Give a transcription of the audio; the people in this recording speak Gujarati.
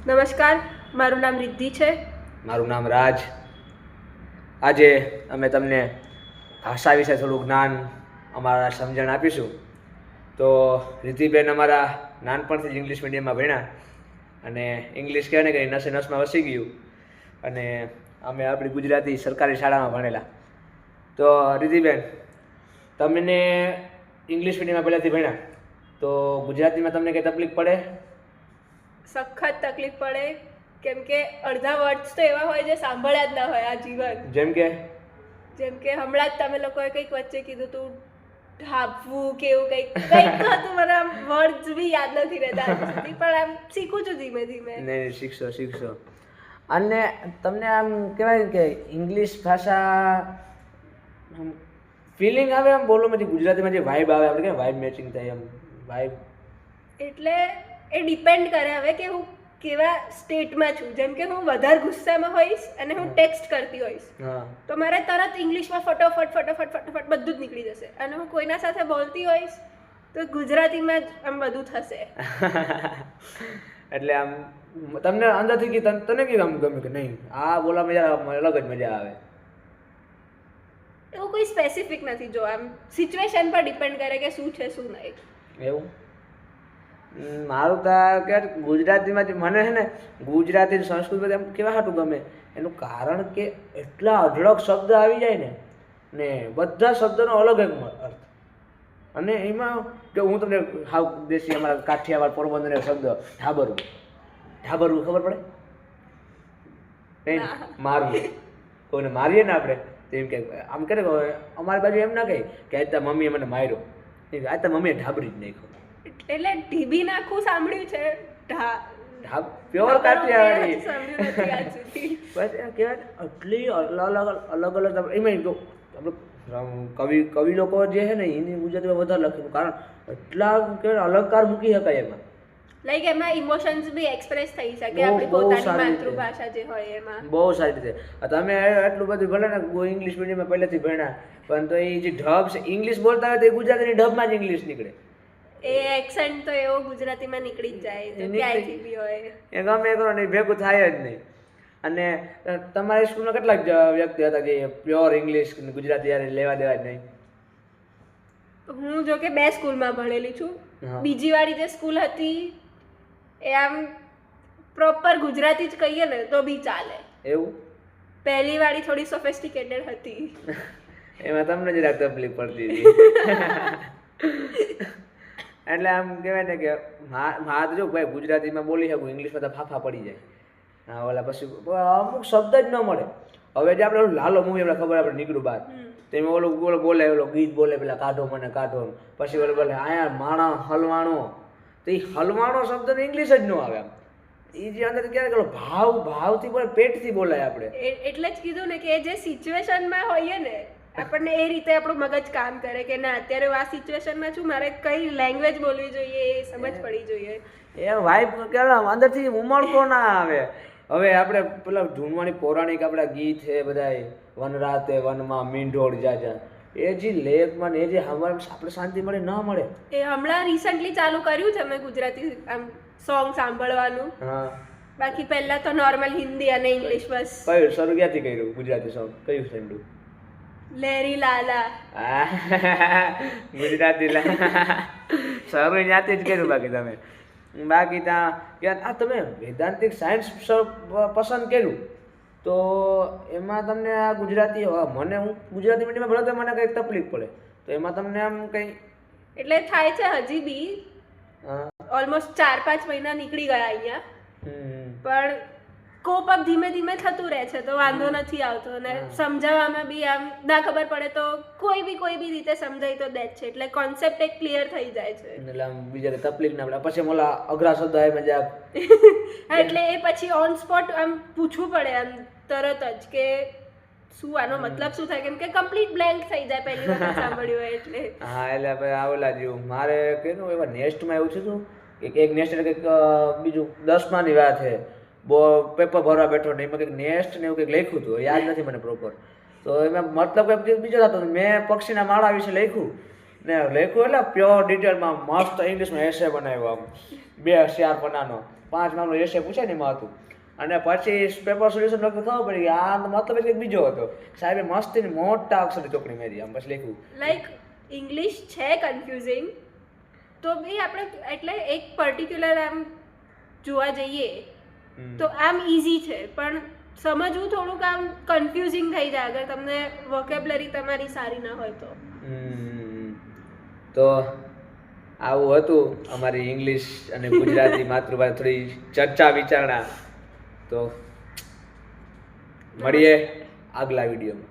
નમસ્કાર, મારું નામ રિદ્ધિ છે. મારું નામ રાજ. આજે અમે તમને ભાષા વિશે થોડું જ્ઞાન અમારા સમજણ આપીશું. તો રિદ્ધિબેન અમારા નાનપણથી જ ઇંગ્લિશ મીડિયમમાં ભણ્યા અને ઇંગ્લિશ કહેવાય ને કે નસે નસમાં વસી ગયું. અને અમે આપણી ગુજરાતી સરકારી શાળામાં ભણેલા. તો રિદ્ધિબેન, તમને ઇંગ્લિશ મીડિયમમાં પહેલાંથી ભણ્યા તો ગુજરાતીમાં તમને કંઈ તકલીફ પડે? સખત તકલીફ પડે, કેમ કે અડધા વર્ડ્સ તો એવા હોય જે સાંભળ્યા જ ના હોય આ જીવન. જેમ કે હમણાં જ તમે લોકોએ કંઈક વચ્ચે કીધું તું ઢાબવું કે એવું કંઈક હતું, મને આમ વર્ડ્સ બી યાદ નથી રહેતા આજ સુધી, પણ આમ શીખું છું ધીમે ધીમે. નહીં, શીખશો. અને તમને આમ કહેવાય કે ઇંગ્લિશ ભાષા ફિલિંગ આવે આમ બોલવામાં, ગુજરાતીમાં જે વાઇબ આવે, આપણે કે વાઇબ મેચિંગ થાય એમ વાઇબ. એટલે એ ડિપેન્ડ કરે હવે કે હું કેવા સ્ટેટમાં છું. જેમ કે હું વધારે ગુસ્સામાં હોઈશ અને હું ટેક્સ્ટ કરતી હોઈશ તો મારે તરત ઇંગ્લિશમાં ફટોફટ બધું જ નીકળી જશે. અને હું કોઈના સાથે બોલતી હોઈશ તો ગુજરાતીમાં જ આમ બધું થશે. એટલે આમ તમને અંદરથી કે તને કેવું આમ ગમે કે નહીં આ બોલા મજા અલગ જ મજા આવે? એવું કોઈ સ્પેસિફિક નથી. જો આમ સિચ્યુએશન પર ડિપેન્ડ કરે કે શું છે શું નહીં. એવું મારું તો કે ગુજરાતીમાં જ મને છે ને ગુજરાતી સંસ્કૃત એમ કેવા હાટું ગમે એનું કારણ કે એટલા અઢળક શબ્દ આવી જાય ને બધા શબ્દનો અલગ એક અર્થ. અને એમાં જો હું તમને હાવ દેશી અમારા કાઠિયાવાડ પોરબંદર શબ્દ ઢાબરવું ખબર પડે? નહીં, મારવું. કોઈને મારીએ ને આપણે તો એમ કે આમ કરે અમારી બાજુ એમ ના કહે કે આજ તારી મમ્મીએ મને માર્યો, આજ તારી મમ્મીએ ઢાબરી જ નાખ્યો. એટલે ઢીબી નાખું સાંભળ્યું છે, પ્યોર કાઠિયાવાડી સાંભળ્યું નથી આજ સુધી. બસ કહેવાય આટલી અલગ એમાં જો આપણે કવિ લોકો જે છે ને હિન્દી ગુજરાતીમાં વધારે લખેલું, કારણ એટલા કહેવાય અલંકાર મૂકી શકાય એમાં. લાઈક એમાં ઇમોશન્સ બી એક્સપ્રેસ થઈ શકે આપણી પોતાની માતૃભાષા જે હોય એમાં. બહુ સારી રીતે. તમે એટલું બધું ભલે ને ઇંગ્લિશ મીડિયમમાં પહેલેથી ભણ્યા, પણ તો એ જે ઢબ છે ઇંગ્લિશ બોલતા હોય તો એ ગુજરાતીની ઢબમાં જ ઇંગ્લિશ નીકળે. એ એક્સેન્ટ તો એવો ગુજરાતીમાં નીકળી જ જાય તો ક્યાંયથી બી હોય એ ગમે કરો ને ભેગું થાય જ નહીં. અને તમારી સ્કૂલમાં કેટલાક વ્યક્તિ હતા જે પ્યોર ઇંગ્લિશ ગુજરાતી યાર લેવા દેવા જ નહીં? હું જો કે 2 સ્કૂલમાં ભણેલી છું. બીજી વાળી જે સ્કૂલ હતી એ આમ પ્રોપર ગુજરાતી જ કહીએ ને તો બી ચાલે. એવું? પહેલી વાળી થોડી સોફિસ્ટિકેટેડ હતી. એમાં તમને જરાક તકલીફ પડતી હતી. એટલે આમ કહેવાય ને કે મારે જો ભાઈ ગુજરાતીમાં બોલી શકું, ઇંગ્લિશમાં તો ફાફા પડી જાય. હા, ઓલા પછી અમુક શબ્દ જ ન મળે. હવે જે આપણે લાલો મૂવી આપણે ખબર આપણે નીકળ્યું બહાર તો એમાં ઓલો બોલે, ઓલો ગીત બોલે પેલા કાઢો મને કાઢો, પછી ઓલો બોલે આયા માણા હલવાણો, તો એ હલવાણો શબ્દ ઇંગ્લિશ જ ન આવે. આમ એ જે અંદર ક્યારે ભાવથી બોલે, પેટથી બોલાય આપણે. એટલે જ કીધું ને કે જે સિચ્યુએશનમાં હોઈએ ને આપણને એ રીતે આપણું મગજ કામ કરે કે ના અત્યારે હું આ સિચ્યુએશનમાં છું, મારે કઈ લેંગ્વેજ બોલવી જોઈએ એ સમજ પડી જોઈએ. એ વાઇબ કેવા અંદરથી ઉમળતો ના આવે. હવે આપણે પેલા જૂનવાણી પૌરાણિક આપણા ગીત છે બધા, વન રાતે વનમાં મીંઢોળ જાજા, એ જે લેખમાં એ જે આપણે શાંતિ મળે ના મળે. એ હમણાં રિસન્ટલી ચાલુ કર્યું છે મેં ગુજરાતી આમ સોંગ સાંભળવાનું. બાકી પહેલા તો નોર્મલ હિન્દી અને ઇંગ્લિશ બસ. કયું શરૂ ક્યાંથી કર્યું ગુજરાતી સોંગ? કયું સાંભળ્યું? લેરી લાલા ગુજરાતી શરૂ ત્યાંથી જ કર્યું. બાકી ત્યાં આ તમે વેદાંતિક સાયન્સ પસંદ કર્યું તો એમાં તમને આ ગુજરાતી મને હું ગુજરાતી મીડિયમમાં ભણો તો મને કંઈક તકલીફ પડે તો એમાં તમને આમ કંઈ એટલે થાય છે હજી બી ઓલમોસ્ટ 4-5 મહિના નીકળી ગયા અહીંયા, પણ કોપ અપ ધીમે ધીમે થતું રહે છે તો વાંધો નથી આવતો. અને સમજાવવામાં બી આમ ના ખબર પડે તો કોઈ બી રીતે સમજાય તો દે જ છે. એટલે કોન્સેપ્ટ એક ક્લિયર થઈ જાય છે. એટલે આમ બીજા તકલીફ ના પડે. પછી ઓલા અઘરા શબ્દ આવે મજા એટલે એ પછી ઓન સ્પોટ આમ પૂછવું પડે આમ તરત જ કે શું આનો મતલબ શું થાય, કેમ કે કમ્પ્લીટ બ્લેન્ક થઈ જાય પહેલી વખત સાંભળ્યું હોય એટલે. હા, એટલે આવેલા જેવું મારે કેવું એવા નેક્સ્ટમાં એવું છે શું એક નેક્સ્ટ એટલે કંઈક બીજું 10માની વાત છે, પેપર ભરવા બેઠો ને એમાં કંઈક નેક્સ્ટ ને એવું કંઈક લખ્યું હતું, યાદ નથી મને પ્રોપર. તો એમાં મતલબ કંઈક બીજો થતો. મેં પક્ષીના માળા વિશે લખ્યું એટલે પ્યોર ડિટેલમાં મસ્ત ઇંગ્લિશમાં એસે બનાવ્યો, આમ 2-4 પાનાનો. 5 માર્કનો એસે પૂછે ને એમાં હતું. અને પછી પેપર સોલ્યુશન લખતું ખબર પડી કે આ મતલબ કંઈક બીજો હતો. સાહેબે મસ્તી મોટા અક્ષરની ચોકડી મારી આમ પછી લખ્યું. લાઈક ઇંગ્લિશ છે કન્ફ્યુઝિંગ, તો બી આપણે એટલે એક પર્ટિક્યુલર આમ જોવા જઈએ તો આમ ઇઝી છે, પણ સમજવું થોડુંક આમ કન્ફ્યુઝિંગ થઈ જાય અગર તમને વોકેબ્લરી તમારી સારી ના હોય તો. તો આવું હતું અમારી ઇંગ્લિશ અને ગુજરાતી માતૃભાષા થોડી ચર્ચા વિચારણા. તો મળીએ આગલા વિડીયોમાં.